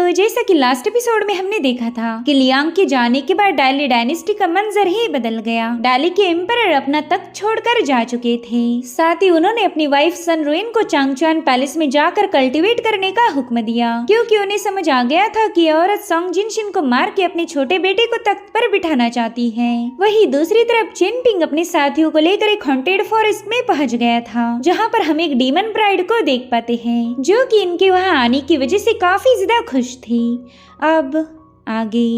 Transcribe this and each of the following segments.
तो जैसा कि लास्ट एपिसोड में हमने देखा था कि लियांग के जाने के बाद डायली डायनेस्टी का मंजर ही बदल गया। डायली के एम्परर अपना तख्त छोड़कर जा चुके थे। साथ ही उन्होंने अपनी वाइफ सन रुइन को चांगचुआन पैलेस में जाकर कल्टीवेट करने का हुक्म दिया, क्योंकि उन्हें समझ आ गया था कि यह औरत सोंग जिनशिन को मार के अपने छोटे बेटे को तख्त पर बिठाना चाहती है। वहीं दूसरी तरफ चेनपिंग अपने साथियों को लेकर एक हॉन्टेड फॉरेस्ट में पहुंच गया था, जहां पर हम एक डीमन ब्राइड को देख पाते हैं, जो कि इनके वहां आने की वजह से काफी ज्यादा खुश थी। अब आगे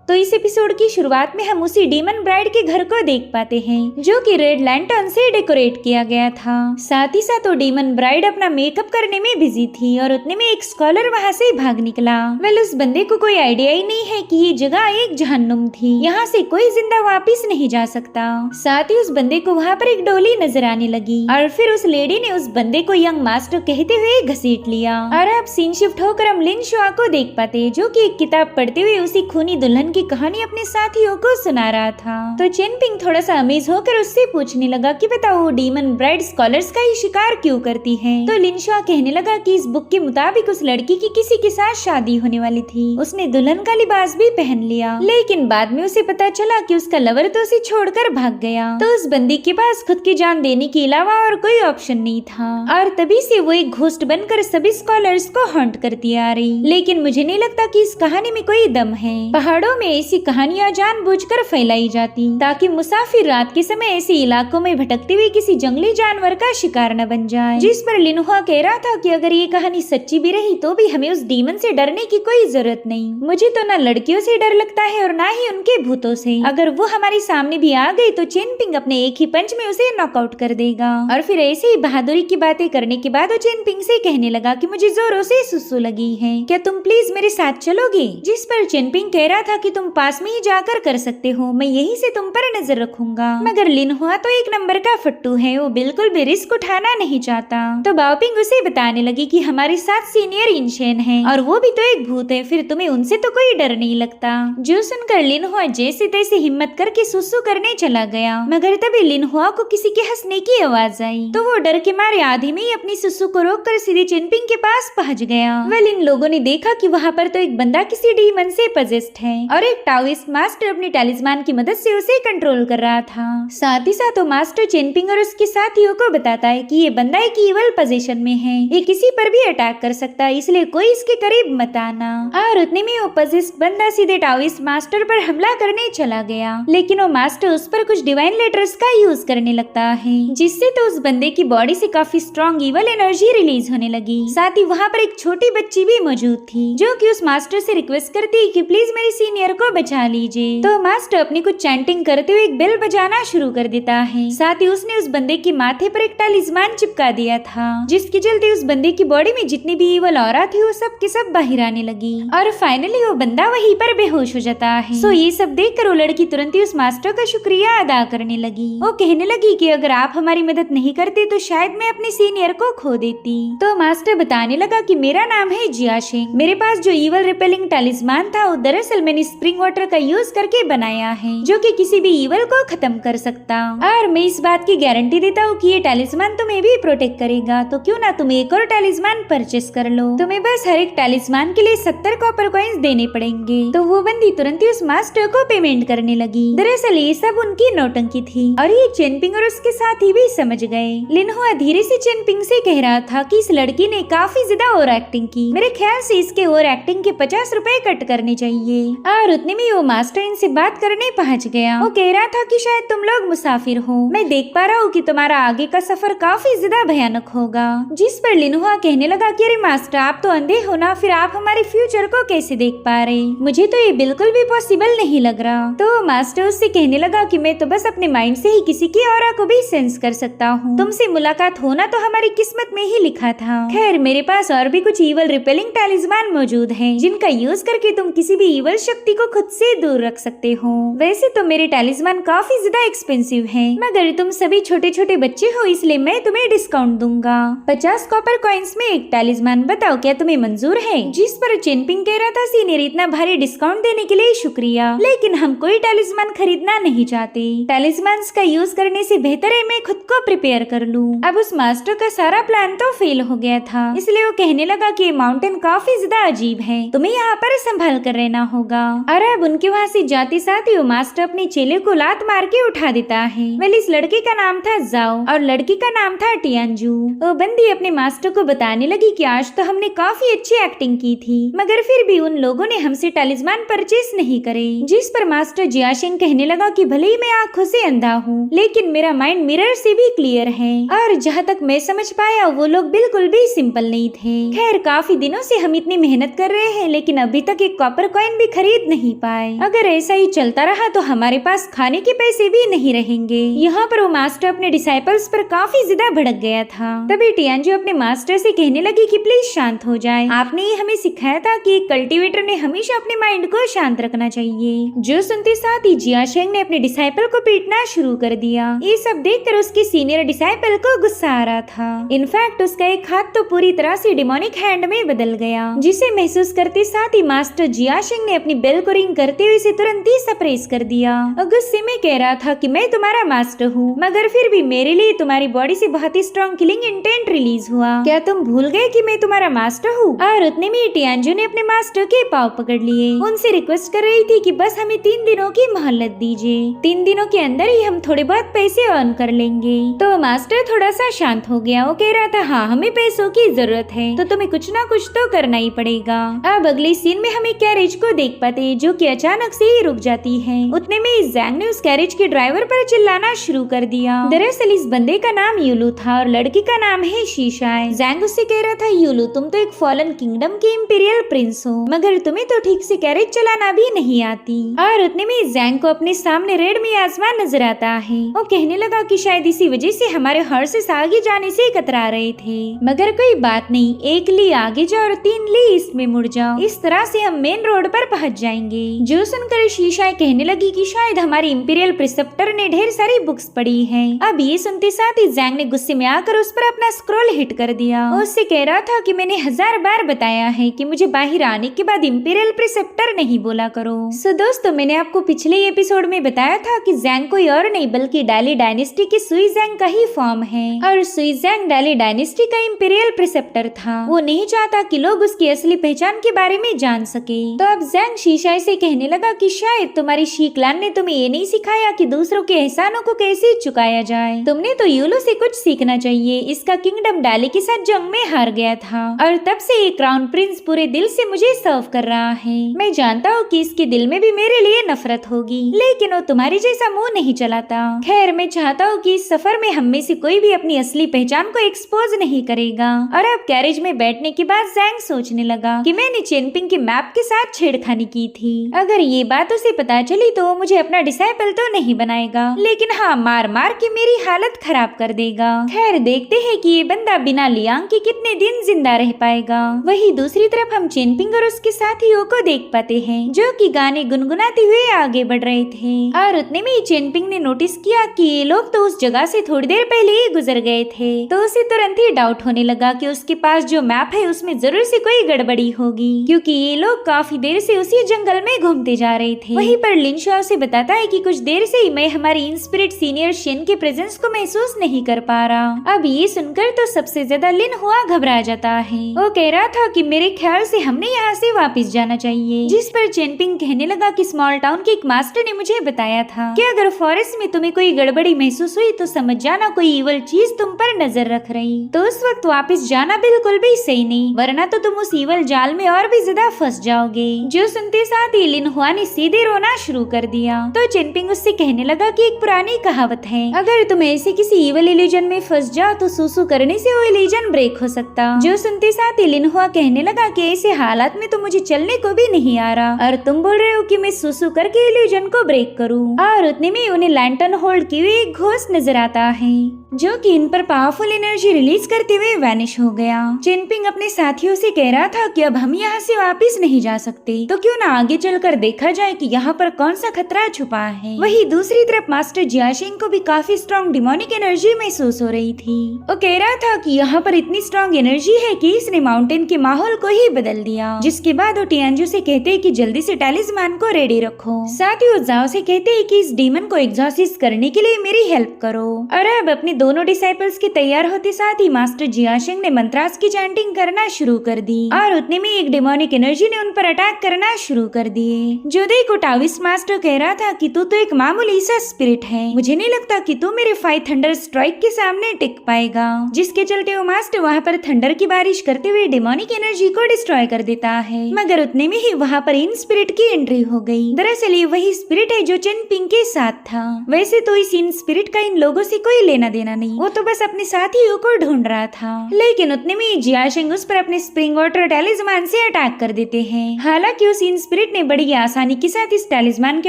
तो इस एपिसोड की शुरुआत में हम उसी डीमन ब्राइड के घर को देख पाते हैं, जो कि रेड लैंटर्न से डेकोरेट किया गया था। साथ ही साथ वो डीमन ब्राइड अपना मेकअप करने में बिजी थी और उतने में एक स्कॉलर वहां से भाग निकला। उस बंदे को कोई आइडिया ही नहीं है कि ये जगह एक जहन्नुम थी, यहाँ से कोई जिंदा वापिस नहीं जा सकता। साथ ही उस बंदे को वहाँ पर एक डोली नजर आने लगी और फिर उस लेडी ने उस बंदे को यंग मास्टर कहते हुए घसीट लिया। और अब सीन शिफ्ट होकर हम लिन शुआ को देख पाते, जो कि एक किताब पढ़ते हुए उसी खूनी दुल्हन की कहानी अपने साथियों को सुना रहा था। तो चेनपिंग थोड़ा सा अमेज होकर उससे पूछने लगा कि बताओ डीमन ब्राइड स्कॉलर्स का ही शिकार क्यों करती है। तो लिनशुआ कहने लगा कि इस बुक के मुताबिक उस लड़की की किसी के साथ शादी होने वाली थी। उसने दुल्हन का लिबास भी पहन लिया, लेकिन बाद में उसे पता चला कि उसका लवर तो उसे छोड़कर भाग गया। तो उस बंदी के पास खुद की जान देने के अलावा और कोई ऑप्शन नहीं था और तभी से वो एक घोस्ट बनकर सभी स्कॉलर्स को हॉन्ट करती आ रही। लेकिन मुझे नहीं लगता कि इस कहानी में कोई दम है। पहाड़ों में ऐसी कहानियां जानबूझकर फैलाई जाती ताकि मुसाफिर रात के समय ऐसे इलाकों में भटकते हुए किसी जंगली जानवर का शिकार न बन जाए। जिस पर लिनहुआ कह रहा था कि अगर ये कहानी सच्ची भी रही तो भी हमें उस डीमन से डरने की कोई जरूरत नहीं। मुझे तो न लड़कियों से डर लगता है और न ही उनके भूतों से। अगर वो हमारे सामने भी आ गई तो चेनपिंग अपने एक ही पंच में उसे नॉकआउट कर देगा। और फिर ऐसे ही बहादुरी की बातें करने के बाद वो चेनपिंग से कहने लगा कि मुझे जोरों से सुसु लगी है, क्या तुम प्लीज मेरे साथ चलोगे। जिस पर चेनपिंग कह रहा था कि तुम पास में ही जाकर कर सकते हो, मैं यहीं से तुम पर नजर रखूंगा। मगर लिनहुआ तो एक नंबर का फट्टू है, वो बिल्कुल भी रिस्क उठाना नहीं चाहता। तो बाओपिंग उसे बताने लगी कि हमारे साथ सीनियर इंशेन है और वो भी तो एक भूत है, फिर तुम्हें उनसे तो कोई डर नहीं लगता। जो सुनकर लिनहुआ जैसे तैसे हिम्मत करके सुसु करने चला गया, मगर तभी लिनहुआ को किसी के हंसने की आवाज आई। तो वो डर के मारे आधे में ही अपनी सुसु को रोककर सीधे चेनपिंग के पास पहुंच गया। वेल इन लोगों ने देखा कि वहाँ पर तो एक बंदा किसी डीमन से पजेस्ड है और एक टाओइस्ट मास्टर अपनी टैलिस्मान की मदद से उसे कंट्रोल कर रहा था। साथ ही साथ वो मास्टर चेनपिंग और उसके साथियों को बताता है कि ये बंदा एक ईवल पोजीशन में है, ये किसी पर भी अटैक कर सकता है, इसलिए कोई इसके करीब मत आना। और उतने में वो पोजेस्ड बंदा सीधे टाओइस्ट मास्टर पर हमला करने चला गया, लेकिन वो मास्टर उस पर कुछ डिवाइन लेटर्स का यूज करने लगता है, जिससे तो उस बंदे की बॉडी से काफी स्ट्रॉन्ग ईवल एनर्जी रिलीज होने लगी। साथ ही वहाँ पर एक छोटी बच्ची भी मौजूद थी, जो कि उस मास्टर से रिक्वेस्ट करती कि प्लीज मेरी सीनियर को बचा लीजिए। तो मास्टर अपनी कुछ चैंटिंग करते हुए एक बेल बजाना शुरू कर देता है। साथ ही उसने उस बंदे के माथे पर एक टैलिस्मान चिपका दिया था, जिसके चलते उस बंदे की बॉडी में जितनी भी ईवल ऑरा थी वो सब के सब बाहर आने लगी और फाइनली वो बंदा वहीं पर बेहोश हो जाता है। सो ये सब देखकर वो लड़की तुरंत ही उस मास्टर का शुक्रिया अदा करने लगी। वो कहने लगी कि अगर आप हमारी मदद नहीं करते तो शायद मैं अपने सीनियर को खो देती। तो मास्टर बताने लगा कि मेरा नाम है जियाशेंग, मेरे पास जो ईवल रिपेलिंग टैलिस्मान था वो दरअसल मैंने स्प्रिंग वाटर का यूज करके बनाया है, जो कि किसी भी ईवल को खत्म कर सकता। और मैं इस बात की गारंटी देता हूँ कि ये टैलिस्मान तुम्हें भी प्रोटेक्ट करेगा, तो क्यों ना तुम एक और टैलिस्मान परचेस कर लो। तुम्हें बस हर एक टैलिस्मान के लिए 70 कॉपर कॉइंस देने पड़ेंगे। तो वो बंदी तुरंत ही उस मास्टर को पेमेंट करने लगी। दरअसल ये सब उनकी नौटंकी थी और ये चेनपिंग और उसके साथी भी समझ गए। लिनहुआ धीरे से चेनपिंग से कह रहा था कि इस लड़की ने काफी ज्यादा ओवर एक्टिंग की, मेरे ख्याल से इसके ओवर एक्टिंग के 50 रुपए कट करने चाहिए। और उतने में वो मास्टर इनसे बात करने पहुंच गया। वो कह रहा था कि शायद तुम लोग मुसाफिर हो, मैं देख पा रहा हूँ कि तुम्हारा आगे का सफर काफी ज्यादा भयानक होगा। जिस पर लिनहुआ कहने लगा कि अरे मास्टर आप तो अंधे हो ना, फिर आप हमारे फ्यूचर को कैसे देख पा रहे, मुझे तो ये बिल्कुल भी पॉसिबल नहीं लग रहा। तो मास्टर उससे कहने लगा कि मैं तो बस अपने माइंड से ही किसी की ऑरा को भी सेंस कर सकता हूँ, तुमसे मुलाकात होना तो हमारी किस्मत में ही लिखा था। खैर मेरे पास और भी कुछ ईवल रिपेलिंग टैलिस्मान मौजूद है, जिनका यूज करके तुम किसी भी ईवल शक्ति को खुद से दूर रख सकते हो। वैसे तो मेरे टैलिस्मान काफी ज्यादा एक्सपेंसिव है, मगर तुम सभी छोटे छोटे बच्चे हो इसलिए मैं तुम्हें डिस्काउंट दूंगा। 50 कॉपर कॉइन्स में एक टैलिस्मान, बताओ क्या तुम्हें मंजूर है? जिस पर चिनपिंग कह रहा था, सीनियर इतना भारी डिस्काउंट देने के लिए शुक्रिया, लेकिन हम कोई टैलिस्मान खरीदना नहीं चाहते। टैलिस्मान का यूज करने से बेहतर है मैं खुद को प्रिपेयर कर लूँ। अब उस मास्टर का सारा प्लान तो फेल हो गया था, इसलिए वो कहने लगा कि ये माउंटेन काफी ज्यादा अजीब है, तुम्हें यहाँ पर संभाल कर रहना होगा। और अब उनके वहाँ से जाते साथ ही वो मास्टर अपने चेले को लात मार के उठा देता है। वेल, इस लड़के का नाम था जाओ और लड़की का नाम था टियानजू। वो बंदी अपने मास्टर को बताने लगी कि आज तो हमने काफी अच्छी एक्टिंग की थी, मगर फिर भी उन लोगों ने हमसे टैलिस्मान परचेस नहीं करे। जिस पर मास्टर जियाशेंग कहने लगा कि भले ही मैं आंखों से अंधा हूँ, लेकिन मेरा माइंड मिरर से भी क्लियर है, और जहाँ तक मैं समझ पाया वो लोग बिल्कुल भी सिंपल नहीं थे। खैर, काफी दिनों से हम इतनी मेहनत कर रहे हैं, लेकिन अभी तक एक कॉपर कॉइन भी खरीद नहीं पाए। अगर ऐसा ही चलता रहा तो हमारे पास खाने के पैसे भी नहीं रहेंगे। यहाँ पर वो मास्टर अपने डिसाइपल्स पर काफी ज्यादा भड़क गया था। तभी टियानजू अपने मास्टर से कहने लगी कि प्लीज शांत हो जाए, आपने ही हमें सिखाया था कि एक कल्टीवेटर ने हमेशा अपने माइंड को शांत रखना चाहिए। जो सुनते साथ ही जियाशेंग ने अपने डिसाइपल को पीटना शुरू कर दिया। ये सब देखकर उसके सीनियर डिसाइपल को गुस्सा आ रहा था। इनफैक्ट उसका एक हाथ तो पूरी तरह से डिमोनिक हैंड में बदल गया, जिसे महसूस करते साथ ही मास्टर जियाशेंग ने अपनी बेल को रिंग करते हुए इसे तुरंत ही सप्रेस कर दिया। गुस्से में कह रहा था कि मैं तुम्हारा मास्टर हूँ, मगर फिर भी मेरे लिए तुम्हारी बॉडी से बहुत ही स्ट्रॉन्ग किलिंग इंटेंट रिलीज हुआ। क्या तुम भूल गए कि मैं तुम्हारा मास्टर हूँ? और उतने में टियानजू ने अपने मास्टर के पाँव पकड़ लिए। उनसे रिक्वेस्ट कर रही थी कि बस हमें 3 दिनों की मोहलत दीजिए, 3 दिनों के अंदर ही हम थोड़े बहुत पैसे अर्न कर लेंगे। तो मास्टर थोड़ा सा शांत हो गया। वो कह रहा था, हाँ हमें पैसों की जरूरत है, तो तुम्हें कुछ ना कुछ तो करना ही पड़ेगा। अब अगले सीन में हमें कैरेज को देख पाते, जो कि अचानक से ही रुक जाती है। उतने में जैंग ने उस कैरेज के ड्राइवर पर चिल्लाना शुरू कर दिया। दरअसल इस बंदे का नाम यूलू था और लड़की का नाम है शीशाय। जैंग उससे कह रहा था, यूलू तुम तो एक फॉलन किंगडम के इंपीरियल प्रिंस हो, मगर तुम्हें तो ठीक से कैरेज चलाना भी नहीं आती। और उतने में जैंग को अपने सामने रेड में आसमान नजर आता है। वो कहने लगा कि शायद इसी वजह से हमारे हॉर्सेस आगे जाने से कतरा रहे थे, मगर कोई बात नहीं, 1 ली आगे जाओ और 3 ली इसमें मुड़ जाओ, इस तरह से हम मेन रोड पर पहुंच जाएंगे। जो सुनकर शीशाय कहने लगी कि शायद हमारे इंपीरियल प्रिसेप्टर ने ढेर सारी बुक्स पढ़ी हैं। अब ये सुनते साथ ही जैंग ने गुस्से में आकर उस पर अपना स्क्रॉल हिट कर दिया। उससे कह रहा था कि मैंने 1000 बार बताया है कि मुझे बाहर आने के बाद इंपीरियल प्रिसेप्टर नहीं बोला करो। सो दोस्तों, मैंने आपको पिछले एपिसोड में बताया था कि जैंग कोई और नहीं बल्कि डाली डायनेस्टी के सुई जैंग का ही फॉर्म है, और सुई जैंग डाली डायनेस्टी का इंपीरियल प्रिसेप्टर था। वो नहीं चाहता कि लोग उसकी असली पहचान के बारे में जान सके। तो अब जैंग शीशाय से कहने लगा कि शायद तुम्हारी शीक्लान ने तुम्हें ये नहीं सिखाया कि दूसरों के एहसानों को कैसे चुकाया जाए। तुमने तो यूलो से कुछ सीखना चाहिए। इसका किंगडम डाली के साथ जंग में हार गया था, और तब से ये क्राउन प्रिंस पूरे दिल से मुझे सर्व कर रहा है। मैं जानता हूँ कि इसके दिल में भी मेरे लिए नफरत होगी, लेकिन वो तुम्हारी जैसा मुंह नहीं चलाता। खैर, मैं चाहता हूँ कि इस सफर में हम में से कोई भी अपनी असली पहचान को एक्सपोज नहीं करेगा। और अब कैरेज में बैठने के बाद जैंग सोचने लगा कि मैंने चेनपिंग के मैप के साथ छेड़खानी की थी। अगर ये बात उसे पता चली तो मुझे अपना डिसाइपल तो नहीं बनाएगा, लेकिन हाँ, मार मार के मेरी हालत खराब कर देगा। खैर, देखते हैं कि ये बंदा बिना लियांग के कितने दिन जिंदा रह पाएगा। वही दूसरी तरफ हम चेनपिंग और उसके साथियों को देख पाते हैं, जो कि गाने गुनगुनाते हुए आगे बढ़ रहे थे। और उतने में चेनपिंग ने नोटिस किया कि ये लोग तो उस जगह से थोड़ी देर पहले ही गुजर गए थे। तो उसे तुरंत ही डाउट होने लगा कि उसके पास जो मैप है उसमें जरूर से कोई गड़बड़ी होगी, क्योंकि ये लोग काफी देर से उसी जंगल में घूमते जा रहे थे। वहीं पर लिनशा उसे बताता है कि कुछ देर से ही मैं हमारी इंस्पिरिट सीनियर शेन के प्रेजेंस को महसूस नहीं कर पा रहा। अब ये सुनकर तो सबसे ज्यादा लिन हुआ घबरा जाता है। वो कह रहा था कि मेरे ख्याल से हमने यहाँ से वापस जाना चाहिए। जिस पर चेनपिंग कहने लगा कि स्मॉल टाउन के एक मास्टर ने मुझे बताया था कि अगर फॉरेस्ट में तुम्हें कोई गड़बड़ी महसूस हुई तो समझ जाना कोई इवल चीज तुम पर नजर रख रही। तो उस वक्त वापस जाना बिल्कुल भी सही नहीं, वरना तो तुम उस इवल जाल में और भी ज्यादा फंस जाओगे। जो सुनते साथ ही लिन हुआ ने सीधे रोना शुरू कर दिया। तो चेनपिंग उससे कहने लगा कि एक पुरानी कहावत है, अगर तुम ऐसे किसी इवल इल्यूजन में फंस जाओ तो सूसू करने से वो इल्यूजन ब्रेक हो सकता। जो सुनते साथ ही लिन हुआ कहने लगा कि ऐसे हालात में तो मुझे चलने को भी नहीं आ रहा, और तुम बोल रहे हो कि मैं सूसू करके इल्यूजन को ब्रेक करूं। और उतने में उन्हें लैंटर्न होल्ड किए हुए एक घोस्ट नजर आता है, जो कि इन पर पावरफुल एनर्जी रिलीज करते हुए वैनिश हो गया। चेनपिंग अपने साथियों से कह रहा था कि अब हम यहाँ से वापस नहीं जा सकते, तो क्यों ना आगे आगे चलकर देखा जाए कि यहाँ पर कौन सा खतरा छुपा है। वही दूसरी तरफ मास्टर जियाशिंग को भी काफी स्ट्रॉन्ग डिमोनिक एनर्जी महसूस हो रही थी। वो कह रहा था कि यहाँ पर इतनी स्ट्रॉन्ग एनर्जी है कि इसने माउंटेन के माहौल को ही बदल दिया। जिसके बाद वो टियानजू से कहते हैं कि जल्दी से टैलिस्मान को रेडी रखो। साथ ही वो जाओ से कहते हैं कि इस डीमन को एग्जॉर्सिस्ट करने के लिए मेरी हेल्प करो। और अब अपने दोनों डिसाइपल्स के तैयार होते साथ ही मास्टर जियाशिंग ने मंत्रास की चैंटिंग करना शुरू कर दी और उतने में एक डिमोनिक एनर्जी ने उन पर अटैक करना शुरू कर दिए। जोदे को टाविस्ट मास्टर कह रहा था कि तू तो एक मामूली सा स्पिरिट है, मुझे नहीं लगता कि तू मेरे 5 थंडर स्ट्राइक के सामने टिक पाएगा। जिसके चलते वो मास्टर वहाँ पर थंडर की बारिश करते हुए डिमोनिक एनर्जी को डिस्ट्रॉय कर देता है। मगर उतने में ही वहाँ पर इन स्पिरिट की एंट्री हो गई। दरअसल ये वही स्पिरिट है जो चेन पिंग के साथ था। वैसे तो इस इन स्पिरिट का इन लोगों से कोई लेना देना नहीं, वो तो बस अपने साथियों को ढूंढ रहा था। लेकिन उतने में जियाशिंग उस पर अपने स्प्रिंग वाटर टैलिस्मान से अटैक कर देते हैं। हालांकि उस इन स्पिरिट ने बड़ी आसानी के साथ इस टैलिस्मान के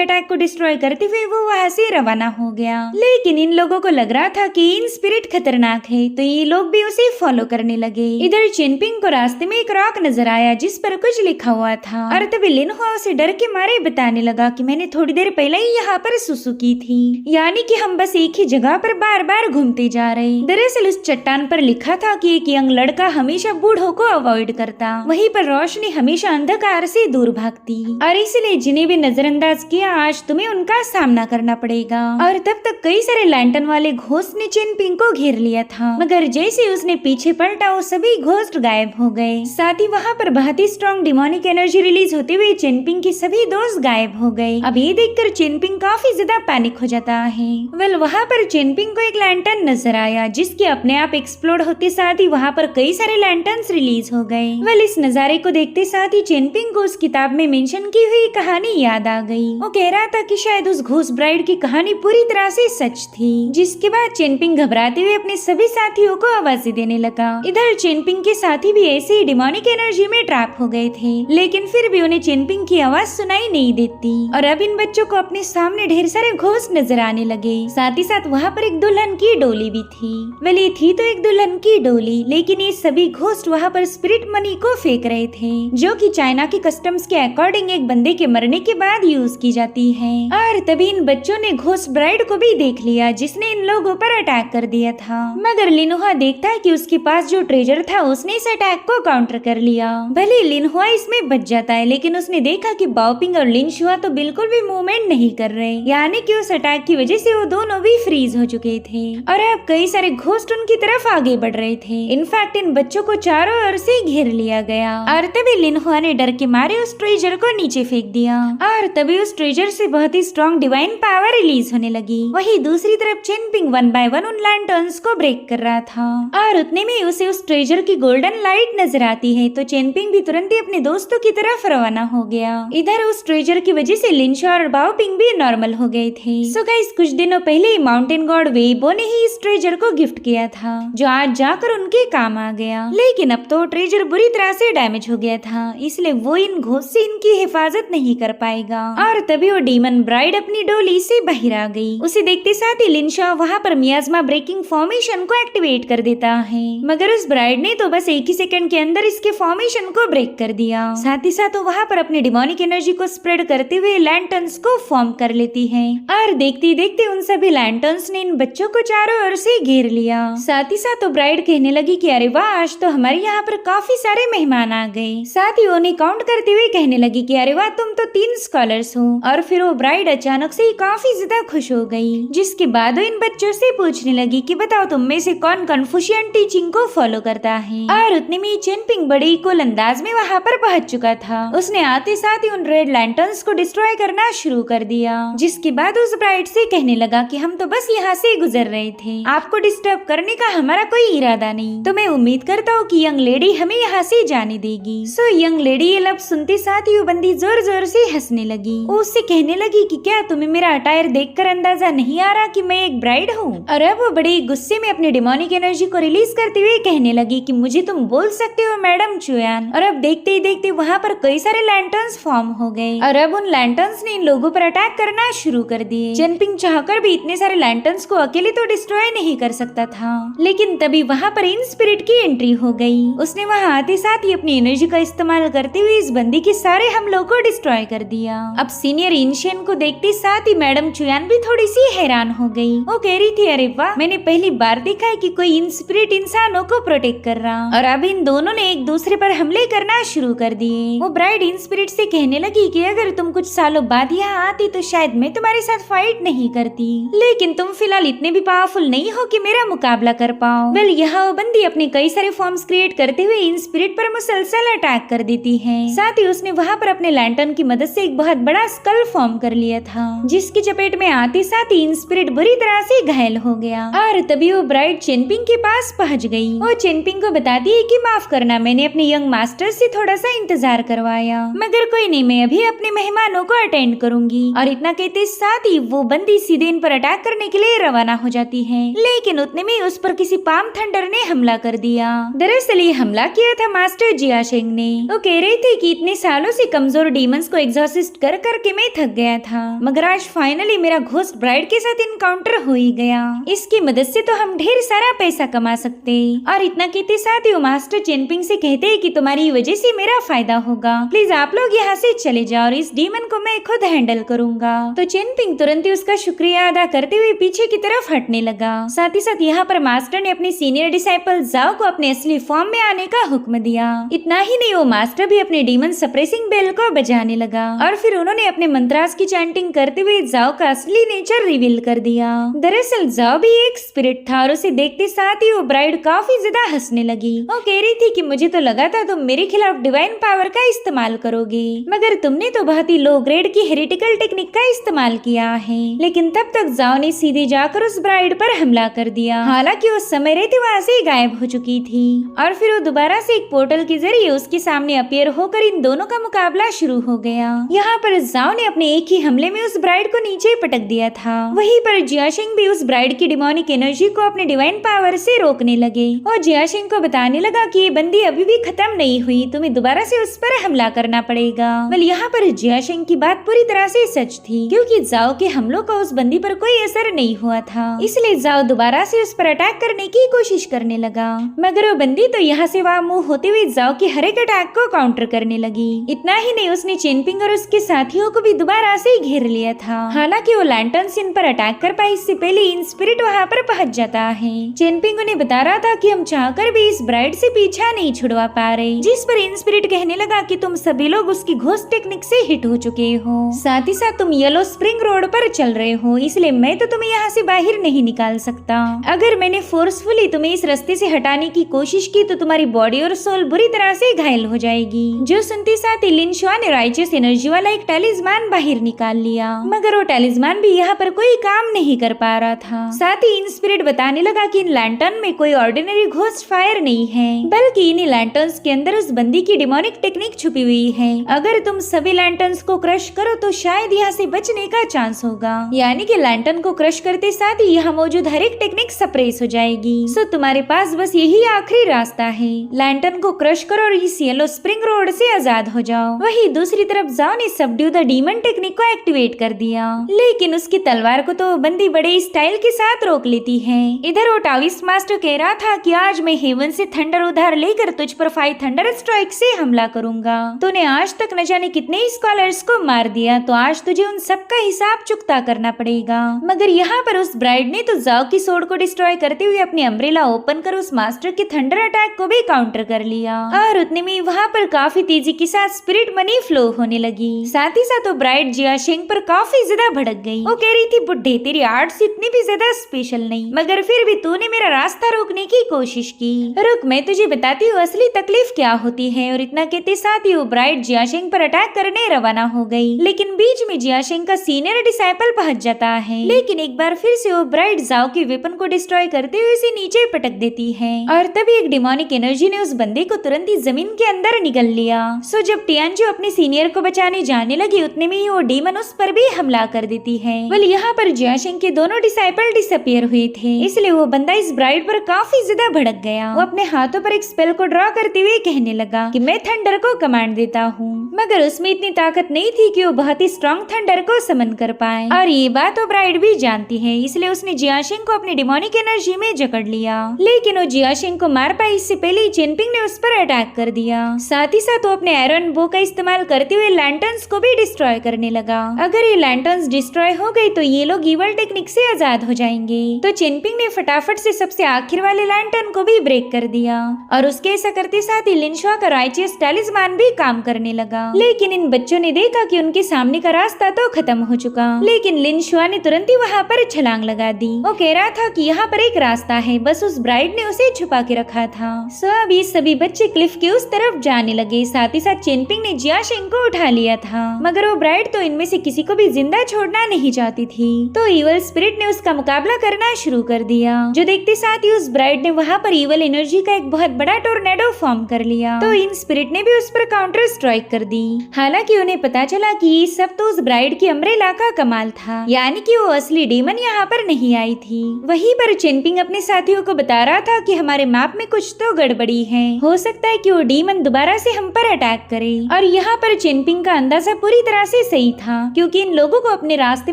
अटैक को डिस्ट्रॉय करते हुए वो वहाँ से रवाना हो गया। लेकिन इन लोगों को लग रहा था कि इन स्पिरिट खतरनाक है, तो ये लोग भी उसे फॉलो करने लगे। इधर चेनपिंग को रास्ते में एक रॉक नजर आया जिस पर कुछ लिखा हुआ था और तभी लिनहुआ उसे डर के मारे बताने लगा कि मैंने थोड़ी देर पहले ही यहाँ पर सुसु की थी, यानी कि हम बस एक ही जगह पर बार बार घूमते जा रहे। दरअसल उस चट्टान पर लिखा था कि एक यंग लड़का हमेशा बूढ़ों को अवॉइड करता, वहीं पर रोशनी हमेशा अंधकार से दूर भागती और इसलिए जिन्हें भी नजरअंदाज किया आज तुम्हें उनका सामना करना पड़ेगा। और तब तक कई सारे लैंटर्न वाले घोस्ट ने चेनपिंग को घेर लिया था, मगर जैसे उसने पीछे पलटा वो सभी घोस्ट गायब हो गए। साथ ही वहाँ पर बहुत ही स्ट्रॉन्ग डिमोनिक एनर्जी रिलीज होते हुए चेनपिंग के सभी दोस्त गायब हो गए। अब ये देखकर चेनपिंग काफी ज्यादा पैनिक हो जाता है। वेल वहाँ पर चेनपिंग को एक लैंटर्न नजर आया जिसके अपने आप एक्सप्लोड होते साथ ही वहाँ पर कई सारे लैंटर्न्स रिलीज हो गए। वेल इस नजारे को देखते साथ ही चेनपिंग को उस किताब में मेंशन की हुई कहानी याद आ गई। वो कह रहा था कि शायद उस घोस्ट ब्राइड की कहानी पूरी तरह से सच थी। जिसके बाद चेनपिंग घबराते हुए अपने सभी साथियों को आवाज़ें देने लगा। इधर चेनपिंग के साथी भी ऐसे ही डिमोनिक एनर्जी में ट्रैप हो गए थे, लेकिन फिर भी उन्हें चेनपिंग की आवाज सुनाई नहीं देती और अब इन बच्चों को अपने सामने ढेर सारे घोस्ट नजर आने लगे। साथ ही साथ वहाँ पर एक दुल्हन की डोली भी थी। वेल ये थी तो एक दुल्हन की डोली, लेकिन ये सभी घोस्ट वहाँ पर स्पिरिट मनी को फेंक रहे थे जो कि चाइना के कस्टम्स के अकॉर्डिंग एक बंदे के मरने के बाद यूज की जाती है। और तभी इन बच्चों ने घोस्ट ब्राइड को भी देख लिया जिसने इन लोगों पर अटैक कर दिया था। मगर लिनहुआ देखता है कि उसके पास जो ट्रेजर था उसने इस अटैक को काउंटर कर लिया। भले लिनहुआ इसमें बच जाता है, लेकिन उसने देखा कि बाओपिंग और लिनशुआ तो बिल्कुल भी मूवमेंट नहीं कर रहे, यानी कि उस अटैक की वजह से वो दोनों भी फ्रीज हो चुके थे और अब कई सारे घोस्ट उनकी तरफ आगे बढ़ रहे थे। इनफैक्ट इन बच्चों को चारों ओर से घेर लिया गया और तभी लिनहुआ ने डर के मारे उस ट्रेजर को नीचे फेंक दिया और तभी उस ट्रेजर से बहुत ही स्ट्रॉन्ग डिवाइन पावर रिलीज होने लगी। वही दूसरी तरफ चेनपिंग 1 बाय 1 उन लैंटर्न्स को ब्रेक कर रहा था और उतने में उसे उस ट्रेजर की गोल्डन लाइट नजर आती है, तो चेनपिंग भी तुरंत ही अपने दोस्तों की तरफ रवाना हो गया। इधर उस ट्रेजर की वजह से लिनशुआ और बाओपिंग भी नॉर्मल हो गए थे। सो गाइस कुछ दिनों पहले माउंटेन गॉड वेइबो ने ही इस ट्रेजर को गिफ्ट किया था जो आज जाकर उनके काम आ गया, लेकिन अब तो ट्रेजर बुरी तरह से डैमेज हो गया था, इसलिए वो इन घोस्ट से इनकी हिफाजत नहीं कर पाएगा। और तभी वो डीमन ब्राइड अपनी डोली से बाहर आ गई। उसे देखते साथ ही लिनशुआ वहाँ पर मियाज़मा ब्रेकिंग फॉर्मेशन को एक्टिवेट कर देता है, मगर उस ब्राइड ने तो बस एक ही सेकंड के अंदर इसके फॉर्मेशन को ब्रेक कर दिया। साथ ही साथ वो वहाँ पर अपनी डिमोनिक एनर्जी को स्प्रेड करते हुए लैंटर्न्स को फॉर्म कर लेती है और देखते देखते उन सभी लैंटर्न्स ने इन बच्चों को चारों ओर से घेर लिया। साथ ही साथ वो ब्राइड कहने लगी कि अरे वाह आज तो हमारे यहाँ पर काफी सारे मेहमान आ गए। साथ ही उन्हें काउंट करते हुए कहने लगी कि अरे वाह तुम तो 3 स्कॉलर्स हो। और फिर वो ब्राइड अचानक से ही काफी ज्यादा खुश हो गई, जिसके बाद वो इन बच्चों से पूछने लगी कि बताओ तुम में से कौन कन्फ्यूशियन टीचिंग को फॉलो करता है। और उतने में चेनपिंग बड़े कूल अंदाज में वहाँ पर पहुँच चुका था। उसने आते साथ ही उन रेड लैंटर्न्स को डिस्ट्रॉय करना शुरू कर दिया, जिसके बाद उस ब्राइड से कहने लगा कि हम तो बस यहाँ से गुजर रहे थे, आपको डिस्टर्ब करने का हमारा कोई इरादा नहीं, तो मैं उम्मीद करता हूँ कि यंग लेडी हमें यहाँ से जाने देगी। सो यंग लेडी ये लफ्ज सुनते साथ ही वो बंदी जोर जोर से हंसने लगी। वो उससे कहने लगी कि क्या तुम्हें मेरा अटायर देखकर अंदाजा नहीं आ रहा कि मैं एक ब्राइड हूँ। और अब वो बड़े गुस्से में अपनी डिमोनिक एनर्जी को रिलीज करते हुए कहने लगी कि मुझे तुम बोल सकते हो मैडम चुयान। और अब देखते ही देखते वहाँ पर कई सारे लैंटर्न्स फॉर्म हो गए और अब उन लैंटर्न्स ने इन लोगों पर अटैक करना शुरू कर दिए। चेनपिंग चाहकर भी इतने सारे लैंटर्न्स को अकेले तो डिस्ट्रॉय नहीं कर सकता था, लेकिन तभी वहाँ पर इन स्पिरिट की एंट्री हो गई। उसने वहाँ आते साथ ही अपनी एनर्जी का इस्तेमाल करते हुए इस बंदी के सारे हम लोग को डिस्ट्रॉय कर दिया। अब सीनियर इंशियन को देखते साथ ही मैडम चुयान भी थोड़ी सी हैरान हो गई। वो कह रही थी, अरे वाह, मैंने पहली बार देखा है कि कोई इनस्पिरिट इंसानों को प्रोटेक्ट कर रहा। और अब इन दोनों ने एक दूसरे पर हमले करना शुरू कर दिए। वो ब्राइड इनस्पिरिट से कहने लगी कि अगर तुम कुछ सालों बाद यहाँ आती तो शायद मैं तुम्हारे साथ फाइट नहीं करती, लेकिन तुम फिलहाल इतने भी पावरफुल नहीं हो कि मेरा मुकाबला कर पाओ। वेल, यहाँ वो बंदी अपने कई सारे फॉर्म्स क्रिएट करते हुए इनस्पिरिट पर मुसलसल अटैक कर देती है। साथ ही उसने वहाँ पर अपने लैंटर्न की मदद से एक बहुत बड़ा स्कल फॉर्म कर लिया था, जिसकी चपेट में आते साथ ही इनस्पिरिट बुरी तरह से घायल हो गया। और तभी वो ब्राइड चेनपिंग के पास पहुँच गई। वो चेनपिंग को बताती है कि माफ करना, मैंने अपने यंग मास्टर से थोड़ा सा इंतजार करवाया, मगर कोई नहीं, मैं अभी अपने मेहमानों को अटेंड करूंगी। और इतना कहते साथ ही वो बंदी सीधे इन पर अटैक करने के लिए रवाना हो जाती है, लेकिन उतने में उस पर किसी पाम थंडर ने हमला कर दिया। दरअसल ये हमला किया था मास्टर जियाशेंग ने। वो कह रहे थे कि इतने सालों से कमजोर डीमंस को एग्जॉसिस्ट कर करके मैं थक गया था, मगर आज फाइनली मेरा घोस्ट ब्राइड के साथ इनकाउंटर हो ही गया। इसकी मदद से तो हम ढेर सारा पैसा कमा सकते। और इतना कहते साथ ही वो मास्टर चेनपिंग से कहते हैं कि तुम्हारी वजह से मेरा फायदा होगा, प्लीज आप लोग यहाँ से चले जाओ और इस डीमन को मैं खुद हैंडल करूंगा। तो चेनपिंग तुरंत ही उसका शुक्रिया अदा करते हुए पीछे की तरफ हटने लगा। साथ ही साथ यहाँ पर मास्टर ने अपने सीनियर डिसाइपल जाओ को अपने असली फॉर्म में आने का हुक्म दिया। इतना ही नहीं, वो मास्टर भी अपने डीमन सप्रेसिंग बेल को बजाने लगा और फिर उन्होंने अपने मंत्रास की चैंटिंग करते हुए जाओ का असली नेचर रिवील कर दिया। दरअसल जाओ भी एक स्पिरिट था और उसे देखते साथ ही वो ब्राइड काफी ज्यादा हंसने लगी। वो कह रही थी कि मुझे तो लगा था तुम मेरे खिलाफ डिवाइन पावर का इस्तेमाल करोगे, मगर तुमने तो बहुत ही लो ग्रेड की हेरिटिकल टेक्निक का इस्तेमाल किया है। लेकिन तब तक जाओ ने सीधे जाकर उस ब्राइड पर हमला कर दिया। हालांकि उस समय रहते वहाँ से गायब हो चुकी थी और फिर वो दोबारा से एक पोर्टल के जरिए उसके सामने अपीयर होकर इन दोनों का मुकाबला शुरू हो गया। यहाँ पर जाओ ने अपने एक ही हमले में उस ब्राइड को नीचे पटक दिया था। वहीं पर जियाशिंग भी उस ब्राइड की डिमोनिक एनर्जी को अपने डिवाइन पावर से रोकने लगे और जियाशिंग को बताने लगा कि ये बंदी अभी भी खत्म नहीं हुई, तुम्हें दोबारा से उस पर हमला करना पड़ेगा। वेल, यहाँ पर जियाशिंग की बात पूरी तरह से सच थी, क्योंकि जाओ के हमलों का उस बंदी पर कोई असर नहीं हुआ था। इसलिए जाओ दोबारा से उस पर अटैक करने की कोशिश करने लगा, मगर वो बंदी तो यहाँ से वहाँ मुंह होते हुए जाओ के हर एक अटैक को काउंटर करने लगी। इतना ही नहीं, उसने चेनपिंग और उसके साथियों को भी दोबारा से घेर लिया था। हालांकि वो लैंटर्न्स इन पर अटैक कर पाए इससे पहले इन स्पिरिट वहाँ पर पहुँच जाता है। चेनपिंग उन्हें बता रहा था कि हम चाहकर भी इस ब्राइड से पीछा नहीं छुड़वा पा रहे, जिस पर इन स्पिरिट कहने लगा कि तुम सभी लोग उसकी घोस्ट टेक्निक से हिट हो चुके हो, साथ ही साथ तुम येलो स्प्रिंग रोड पर चल रहे हो, इसलिए मैं तो तुम्हें यहाँ से बाहर नहीं निकाल सकता। अगर मैंने फोर्सफुली तुम्हें इस रास्ते से हटाने की कोशिश की तो तुम्हारी बॉडी और सोल बुरी तरह से घायल हो जाएगी। जो सुनते साथ ही लिन शुआ ने राइचस एनर्जी वाला एक टैलिस्मान बाहर निकाल लिया, मगर वो टैलिस्मान भी यहाँ पर कोई काम नहीं कर पा रहा था। साथ ही इन स्पिरिट बताने लगा कि इन लैंटर्न में कोई ऑर्डिनरी घोस्ट फायर नहीं है, बल्कि इन लैंटर्न्स के अंदर उस बंदी की डिमोनिक टेक्निक छुपी हुई है। अगर तुम सभी लैंटर्न्स को क्रश करो तो शायद यहाँ से बचने का चांस होगा, यानी कि लैंटर्न को क्रश करते साथ ही यहाँ मौजूद हर एक टेक्निक सप्रेस हो जाएगी। सो तुम्हारे पास बस यही आखिरी रास्ता है, लैंटर्न को क्रश करो और इस येलो स्प्रिंग रोड से आजाद हो जाओ। वही दूसरी तरफ जाओ ने सबड्यू द डीमन टेक्निक को एक्टिवेट कर दिया, लेकिन उसकी तलवार को तो बंदी बड़े स्टाइल के साथ रोक लेती है। इधर वो टाविस मास्टर कह रहा था कि आज मैं हेवन से थंडर उधार लेकर तुझ पर 5 थंडर स्ट्राइक से हमला करूंगा। तूने आज तक न जाने कितने स्कॉलर्स को मार दिया, तो आज तुझे उन सब का हिसाब चुकता करना पड़ेगा। मगर यहाँ पर उस ब्राइड ने तो जाओ की सोर्ड को डिस्ट्रॉय करते हुए अपनी अम्ब्रेला ओपन कर उस मास्टर के थंडर अटैक को भी काउंटर कर लिया और उतने में वहाँ पर काफी तेजी के साथ स्पिरिट मनी फ्लो होने लगी। साथ ही साथ वो ब्राइड जियाशिंग पर काफी ज्यादा भड़क गई। वो कह रही थी, बुड्ढे तेरी आर्ट्स इतनी भी ज्यादा स्पेशल नहीं, मगर फिर भी तूने मेरा रास्ता रोकने की कोशिश की। रुक, मैं तुझे बताती हूँ असली तकलीफ क्या होती है। और इतना कहते साथ ही वो ब्राइड जियाशिंग पर अटैक करने रवाना हो गई, लेकिन बीच में जियाशिंग का सीनियर डिसाइपल पहुंच जाता है। लेकिन एक बार फिर से वो ब्राइड जाओ के वेपन को डिस्ट्रॉय करते हुए उसे नीचे पटक देती है और तभी एक डिमोनिक एनर्जी ने उस बंदे को तुरंत ही जमीन के अंदर निगल लिया। सो जब टियानजू अपने सीनियर को बचाने जाने लगी, उतने में ही वो डीमन उस पर भी हमला कर देती है। वेल, यहाँ पर जियाशिंग के दोनों डिसाइपल डिसअपियर हुए थे, इसलिए वो बंदा इस ब्राइड पर काफी ज्यादा भड़क गया। वो अपने हाथों पर एक स्पेल को ड्रॉ करते हुए कहने लगा कि मैं थंडर को कमांड देता हूँ, मगर उसमें इतनी ताकत नहीं थी कि वो बहुत ही स्ट्रॉन्ग थंडर को समन कर पाए। और ये बात वो ब्राइड भी जानती है, इसलिए उसने जियाशिंग को अपनी डिमोनिक एनर्जी में जकड़ लिया। लेकिन वो जियाशिंग को मार पाई इससे पहले ही चेनपिंग ने उस पर अटैक कर दिया। साथ ही साथ वो अपने आयरन बो का इस्तेमाल करते हुए लैंटर्न्स को भी डिस्ट्रॉय करने लगा। अगर ये लैंटर्न्स डिस्ट्रॉय हो गई तो ये लोग ईवल टेक्निक से आजाद हो जाएंगे। तो चेनपिंग ने फटाफट से सबसे आखिर वाले लैंटर्न को भी ब्रेक कर दिया और उसके ऐसा करते साथ ही लिनशुआ का राइचियस टैलिस्मान भी काम करने लगा। लेकिन इन बच्चों ने देखा कि उनके सामने का रास्ता तो खत्म हो चुका। लेकिन लिनशुआ ने तुरंत ही वहाँ पर छलांग लगा दी। वो कह रहा था कि यहाँ पर एक रास्ता है, बस उस ब्राइड ने उसे छुपा के रखा था। सो अब ये सभी बच्चे क्लिफ के उस तरफ जाने लगे। साथ ही साथ चेनपिंग ने जियाशिंग को उठा लिया था, मगर वो ब्राइड तो इनमें से किसी को भी जिंदा छोड़ना नहीं चाहती थी। तो इवल स्पिरिट ने उसका मुकाबला करना शुरू कर दिया, जो देखते साथ ही उस ब्राइड ने वहाँ पर इवल एनर्जी का एक बहुत बड़ा टोर्नेडो फॉर्म कर लिया। तो इन स्पिरिट ने भी उस पर काउंटर स्ट्राइक कर दी। हालांकि उन्हें पता चला कि ये सब तो उस ब्राइड की अम्ब्रेला का कमाल था, यानी कि वो असली डीमन यहाँ पर नहीं आई थी। वहीं पर चेनपिंग अपने साथियों को बता रहा था कि हमारे मैप में कुछ तो गड़बड़ी है, हो सकता है कि वो डीमन दोबारा से हम पर अटैक करे। और यहाँ पर चेनपिंग का अंदाजा पूरी तरह से सही था, क्योंकि इन लोगों को अपने रास्ते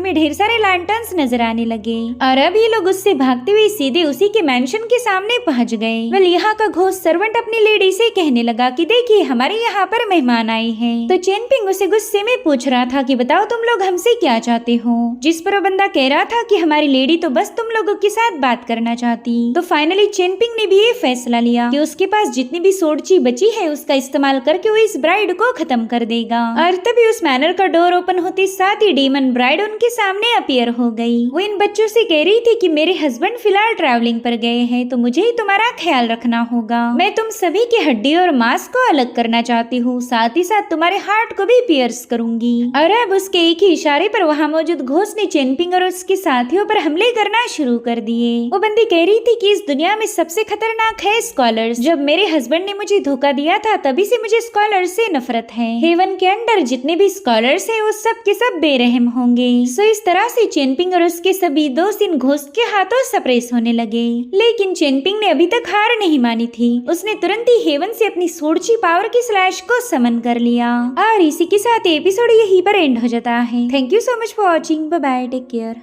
में ढेर सारे लैंटर्न्स नजर आने लगे और अब ये लोग उससे भागते हुए सीधे उसी के मैंशन के सामने पहुँच गए। वेल यहाँ का घोस्ट सर्वेंट अपनी लेडी से कहने लगा कि देखिए हमारे यहाँ पर मेहमान आए हैं। तो चेनपिंग उसे गुस्से में पूछ रहा था कि बताओ तुम लोग हमसे क्या चाहते हो, जिस पर वो बंदा कह रहा था कि हमारी लेडी तो बस तुम लोगों के साथ बात करना चाहती। तो फाइनली चेनपिंग ने भी ये फैसला लिया कि उसके पास जितनी भी सोडची बची है उसका इस्तेमाल करके वो इस ब्राइड को खत्म कर देगा। और तभी उस मैनर का डोर ओपन होते साथ ही डीमन ब्राइड उनके सामने अपीयर हो गई। वो इन बच्चों से कह रही थी कि मेरे हस्बैंड फिलहाल ट्रैवलिंग पर गए हैं, तो मुझे ही तुम्हारा ख्याल रखना होगा। मैं तुम सभी की हड्डी और मांस को अलग करना चाहती हूँ, साथ ही साथ तुम्हारे हार्ट को भी पियर्स करूंगी। और अब उसके एक ही इशारे पर वहाँ मौजूद घोस्ट ने चेनपिंग और उसके साथियों पर हमले करना शुरू कर दिए। वो बंदी कह रही थी कि इस दुनिया में सबसे खतरनाक है स्कॉलर्स। जब मेरे हस्बैंड ने मुझे धोखा दिया था तभी से मुझे स्कॉलर्स से नफरत है। हेवन के अंदर जितने भी स्कॉलर्स हैं वो सब के सब बेरहम होंगे। सो इस तरह से चेनपिंग और उसके सभी दोस्त इन घोस्ट के हाथों सप्रेस होने लगे। लेकिन चेनपिंग ने अभी तक हार नहीं मानी थी। उसने तुरंत ही हेवन से अपनी सोडची पावर की स्लैश को समन कर लिया। और इसी के साथ एपिसोड यहीं पर एंड हो जाता है। Thank you so much for watching. Bye bye, take care.